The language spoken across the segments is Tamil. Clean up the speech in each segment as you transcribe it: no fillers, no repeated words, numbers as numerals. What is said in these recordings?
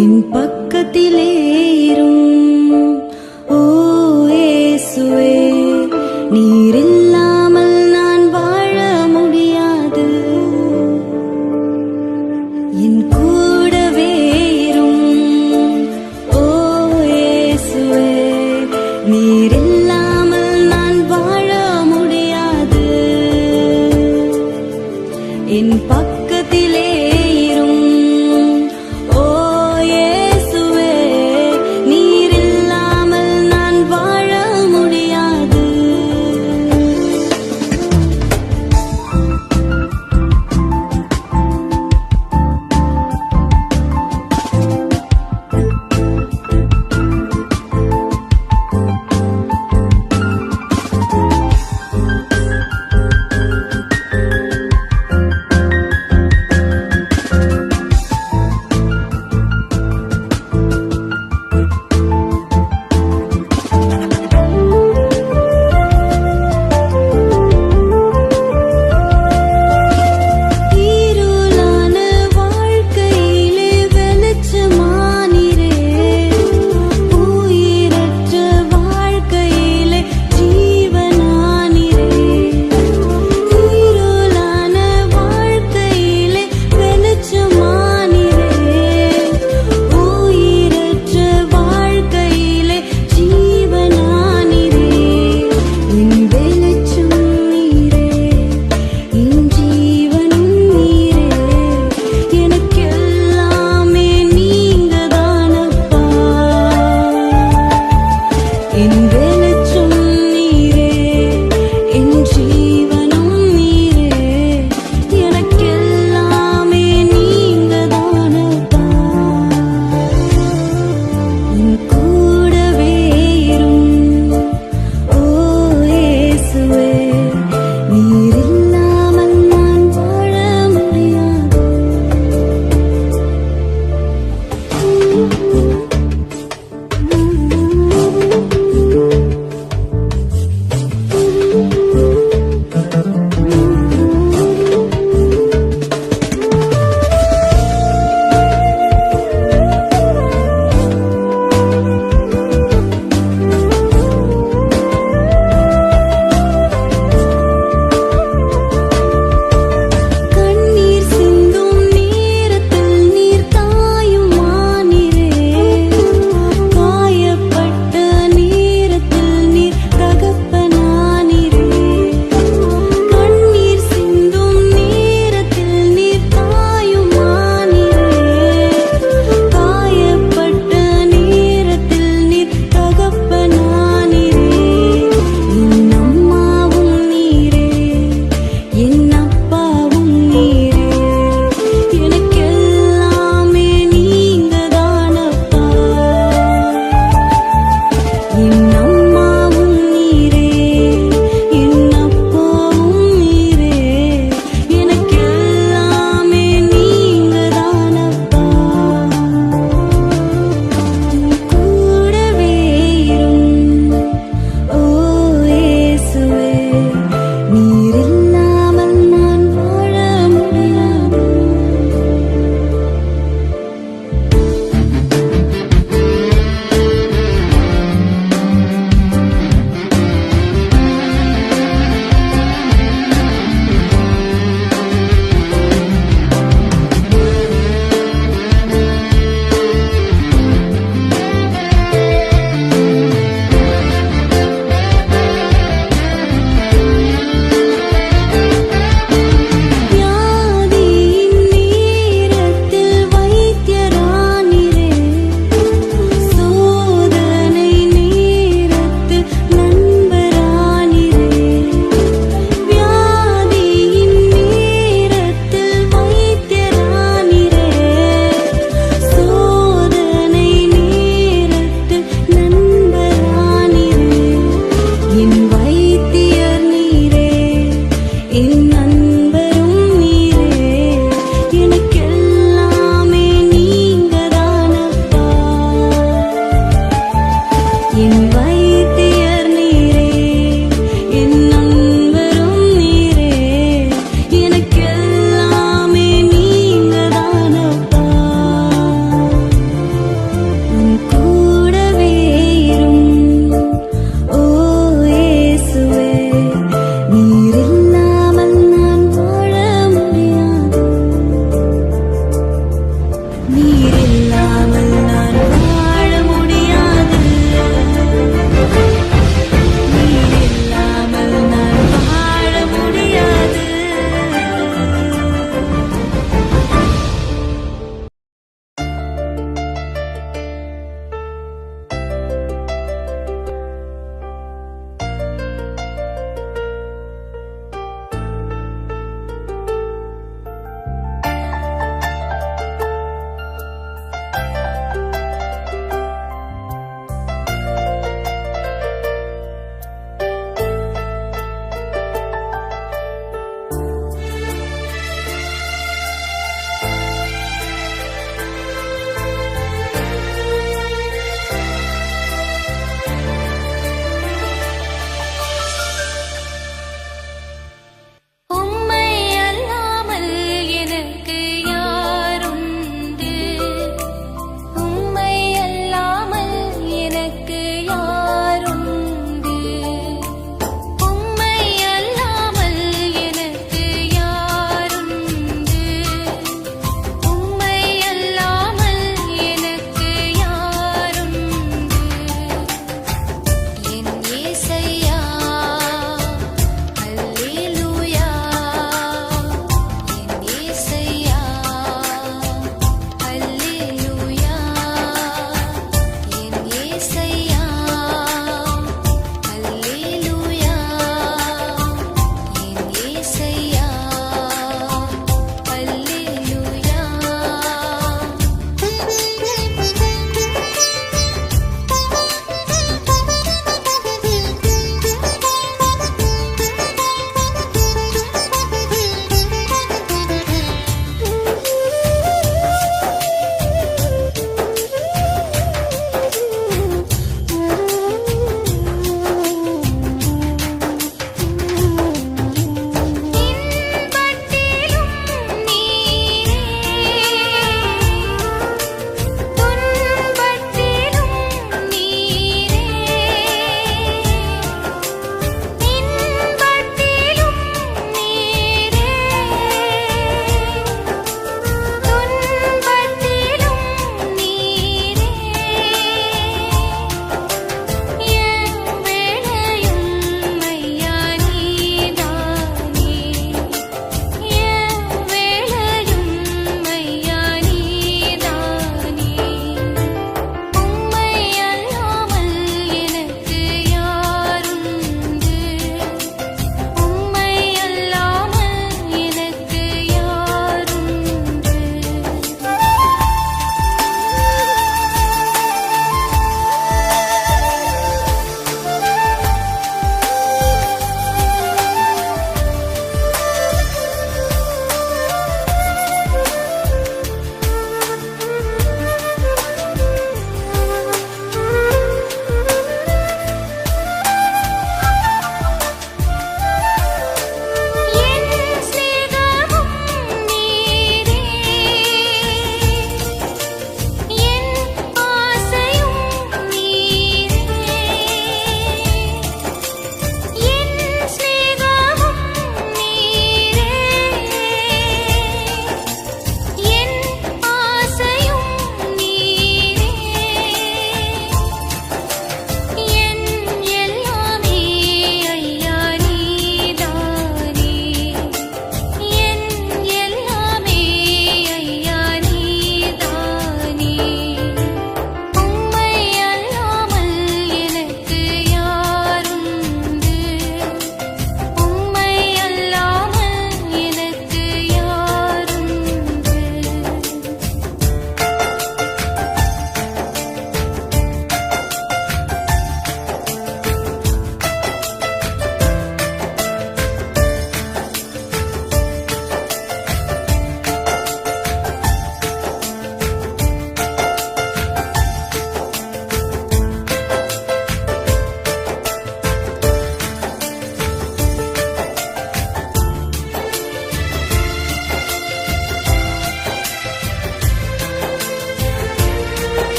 என் பக்கத்திலே இரும். ஓ இயேசுவே, நீர் இல்லாமல் நான் வாழ முடியாது. என் கூடவே இரும். ஓ இயேசுவே, நீர் இல்லாமல் நான் வாழ முடியாது. என் பக்கத்திலே இரும். ஓ இயேசுவே, நீர் இல்லாமல் நான் வாழ முடியாது.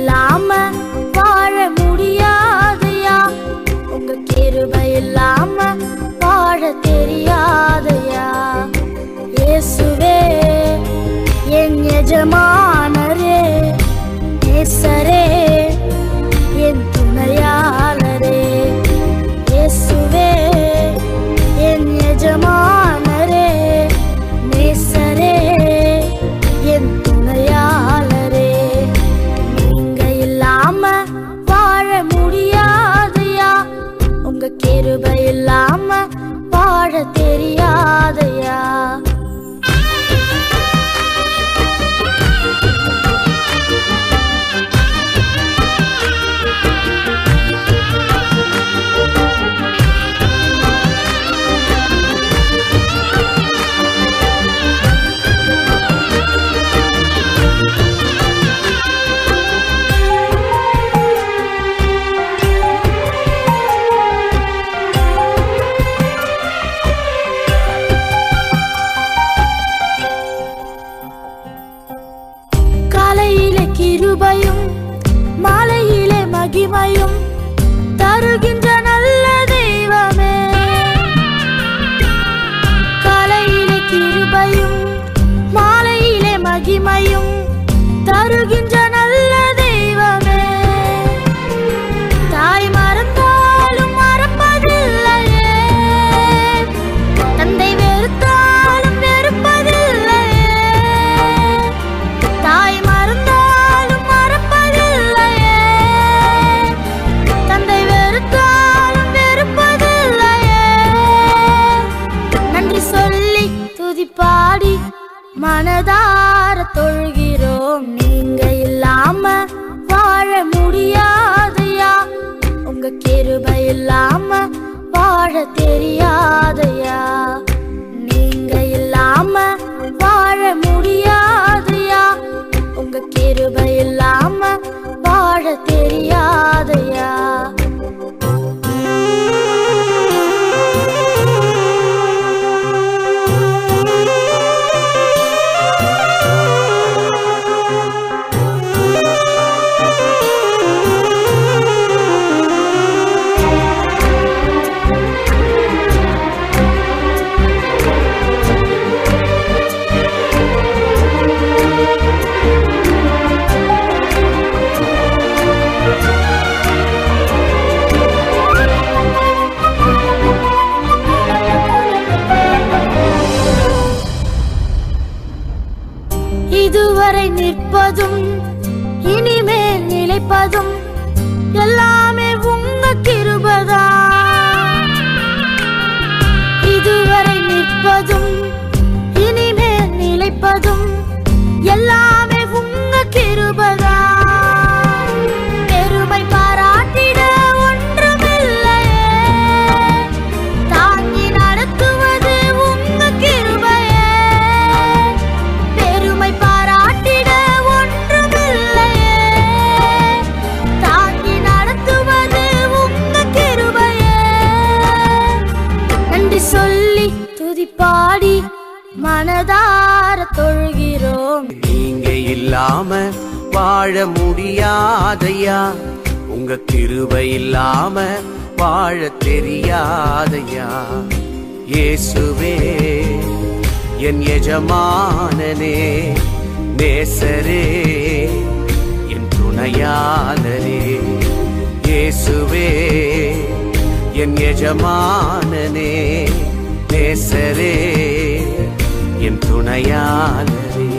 இல்லாம வாழ முடியாதையா, உங்க கிருபை இல்லாம வாழ தெரியாதையா. இயேசுவே என் எஜமானரே, நேசரே என் துணையாளரே. இயேசுவே என் எஜமானரே, நேசரே என் துணையாளரே. நீங்க இல்லாம வாழ முடியாதையா, உங்க கிருபை இல்லாம வாழ தெரியாதையா. காலையிலே கிருபையும் மாலையிலே மகிமையும் தருகின்ற நல்ல தெய்வமே. காலையிலே கிருபையும் மாலையிலே மகிமையும் தருகின்ற நல்ல தெய்வமே. தாய் மறந்தாலும் மறப்பதில்லையே, தந்தை வெறுத்தாலும் வெறுப்பதில்லையே. தாய் மறந்தாலும் மறப்பதில்லையே, தந்தை வெறுத்தாலும் வெறுப்பதில்லையே. நன்றி சொல்லி துதிப்பாடி மனதார தொழுகிறோம். நீங்க இல்லாம வாழ முடியாதையா, உங்க கிருபை இல்லாம வாழ தெரியாதையா. நீங்க இல்லாம வாழ முடியாதையா, உங்க கிருபை இல்லாம வாழ தெரியாதையா. இதுவரை நிற்பதும் இனிமேல் நிலைப்பதும் எல்லாமே உங்க கிருபைதான். இதுவரை நிற்பதும் இனிமேல் நிலைப்பதும் எல்லாமே உங்க கிருபைதான். பெருமை பாராட்டிட ஒன்றுமில்லையே, தாங்கி நடத்துவது உங்க கிருபையே. பெருமை பாராட்டிட ஒன்றுமில்லையே, தாங்கி நடத்துவது உங்க கிருபையே. நன்றி சொல்லி துதிப்பாடி மனதார தொழுகிறோம். நீங்க இல்லாம வாழ முடியாதையா, உங்க கிருபை இல்லாம வாழ தெரியாதையா. இயேசுவே என் எஜமானனே, நேசரே என் துணையாளரே. இயேசுவே என் எஜமானனே, நேசரே என் துணையாளரே.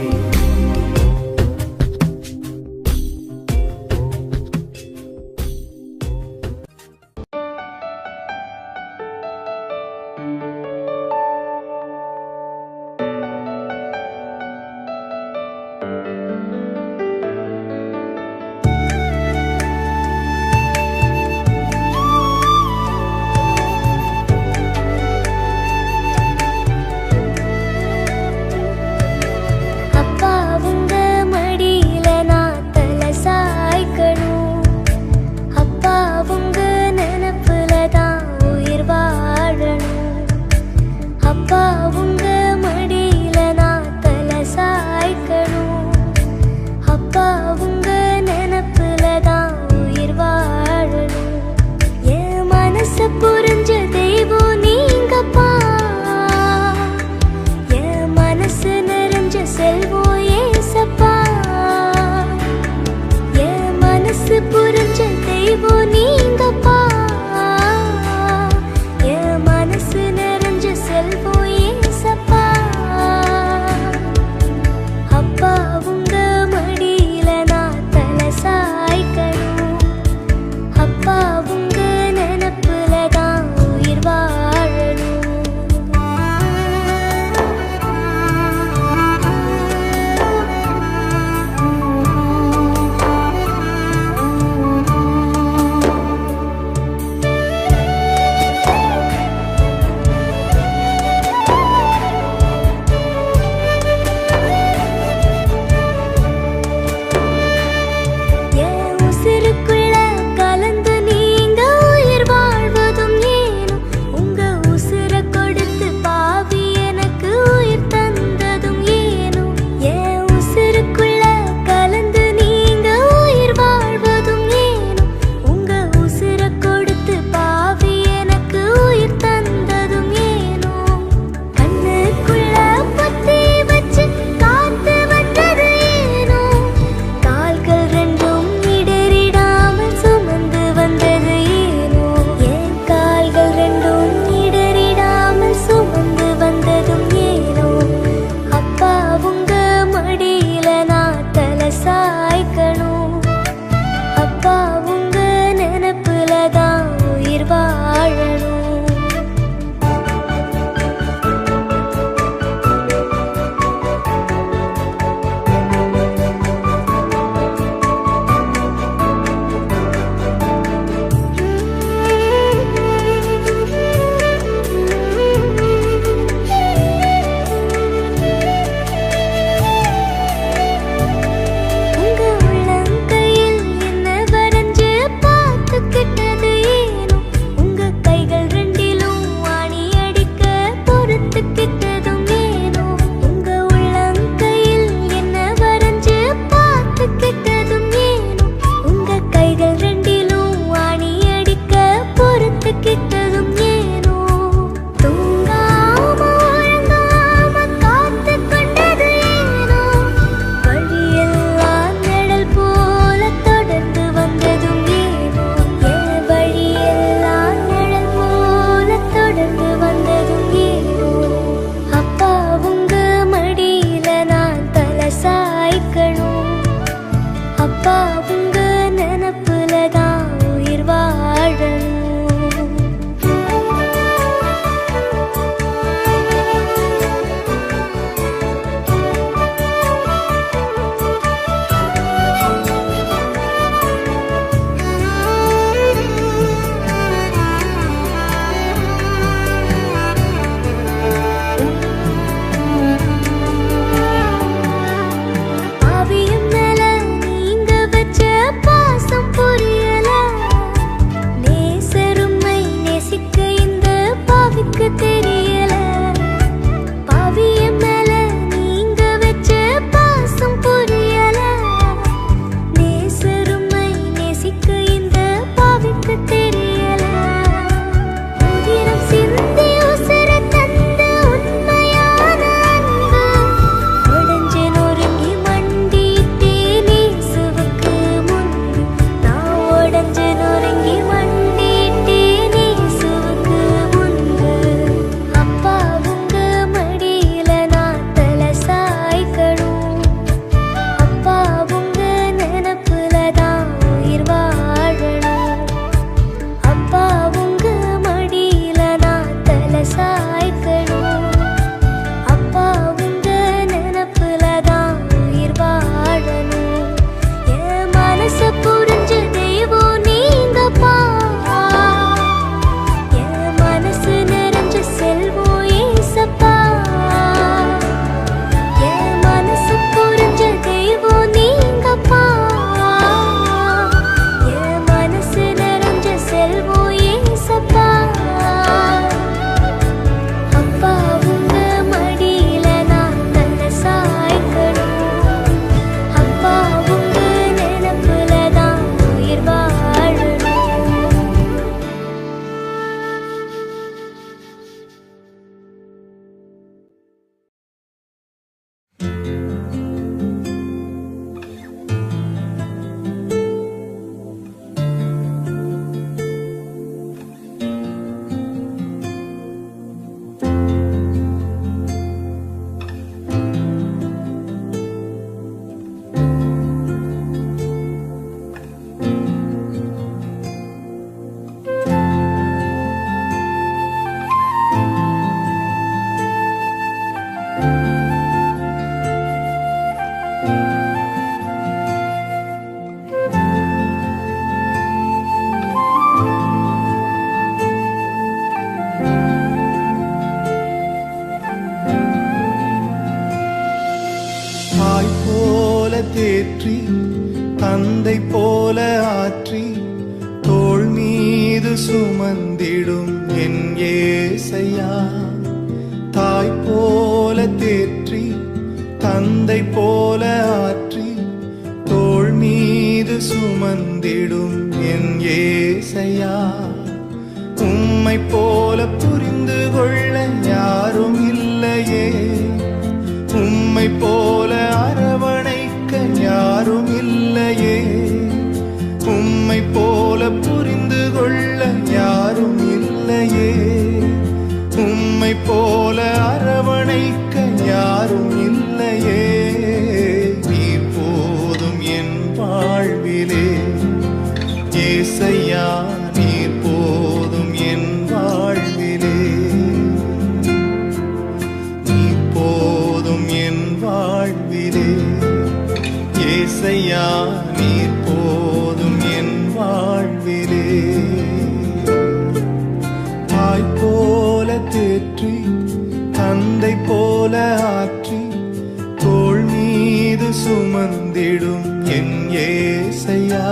ஆற்றி தோள் மீது சுமந்திடும் என் ஏசையா. தாய் போல தேற்றி தந்தை போல ஆற்றி தோள் மீது சுமந்திடும் என் ஏசையா. உம்மை போல புரிந்து கொள்ள யாரும் இல்லையே, உம்மை போல அரவணைக்க யாரும் இல்லையே, உம்மை போல புரிந்து கொள்ள யாரும் இல்லையே, உம்மை போல அரவணைக்க யாரும் இல்லையே. நீர் போதும் என் வாழ்விலே ஏசையா, நீர் போதும் என் வாழ்விலே, நீர் போதும் என் வாழ்விலே ஏசையா, நீர் போதும் என் வாழ்விலே. தாய் போல தேற்றி தந்தை போல ஆற்றி தோள் மீது சுமந்திடும் என் ஏசையா.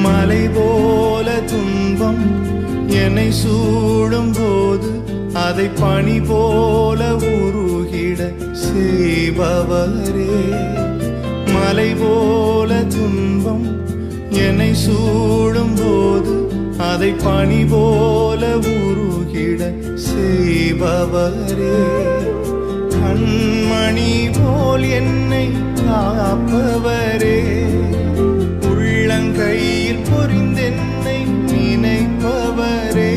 மலை போல துன்பம் என்னை சூடும் போது அதை பனி போல உருகிட செய்பவரே. மலை போல துன்பம் என்னை சூடும் போது அதை பனி போல உருகிட செய்பவரே. கண்மணி போல் என்னை காப்பவரே, உள்ளங்கையில் பொறிந்தென்னை நினைப்பவரே.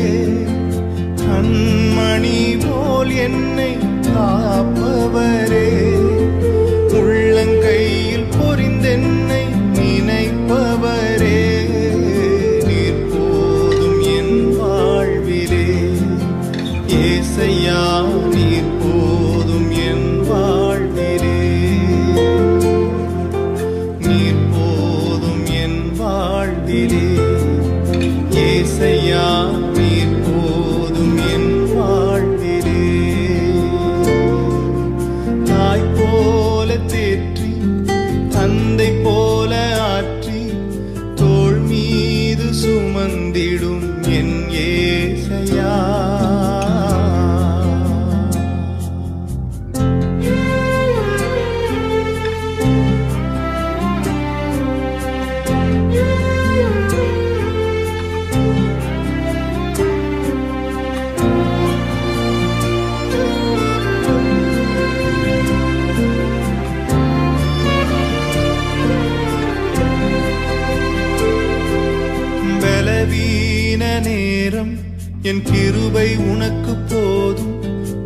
கண்மணி போல் என்னை காப்பவரே, உள்ளங்கையில் பொறிந்தென்னை நினைப்பவரே. நீர் போதும் என் வாழ்விலே ஏசையா, நீர் போதும் என் வாழ்விலே, நீர் போதும் என் வாழ்விலே ஏசையா, நீர் போதும் என் வாழ்விலே. தாய் போல தேற்றி தந்தை போல ஆற்றி தோள் மீது சுமந்திடும் என் ஏசையா. பலவீன நேரம் என் கிருபை உனக்கு போதும்,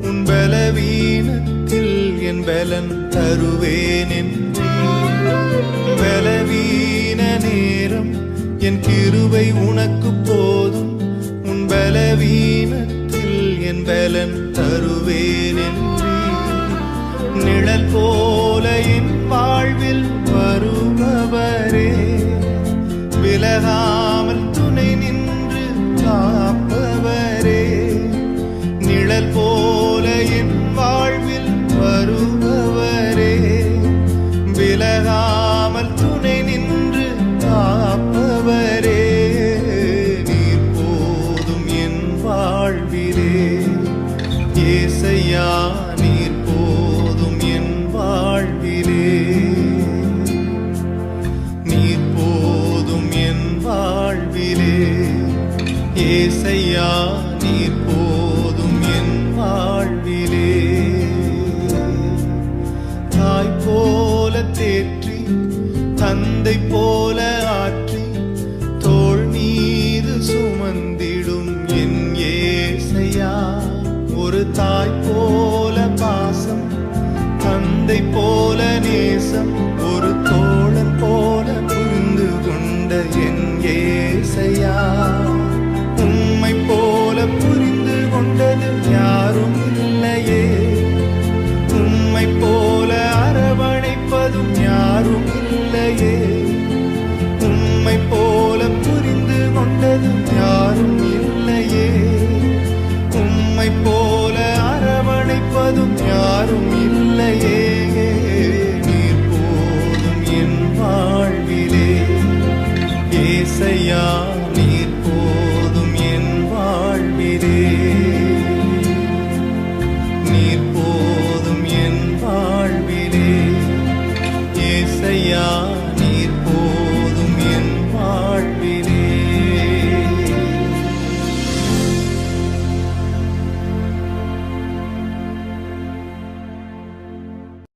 உன் பலவீனத்தில் என் பலன் தருவேன் என்றீர். பலவீன நேரம் என் கிருபை உனக்கு போதும், உன் பலவீனத்தில் என் பலன் தருவேன் என்றீர். நிழல் போல என் வாழ்வில் வருபவரே, விலகாமல் துணை நின்று காப்பவரே. நிழல் போல என் வாழ்வில் வருபவரே, விலகாமல் துணை நின்று காப்பவரே. நீர் போதும் என் வாழ்விலே ஏசையா, நீர் போதும் என் வாழ்விலே, நீர் போதும் என் வாழ்விலே ஏசையா, நீர் போதும் என் வாழ்விலே. தாய் போல தேற்றி தந்தை போல ஆற்றி தோள் மீது சுமந்திடும் என் ஏசையா. ஒரு தாய் போல பாசம், தந்தை போல நேசம்,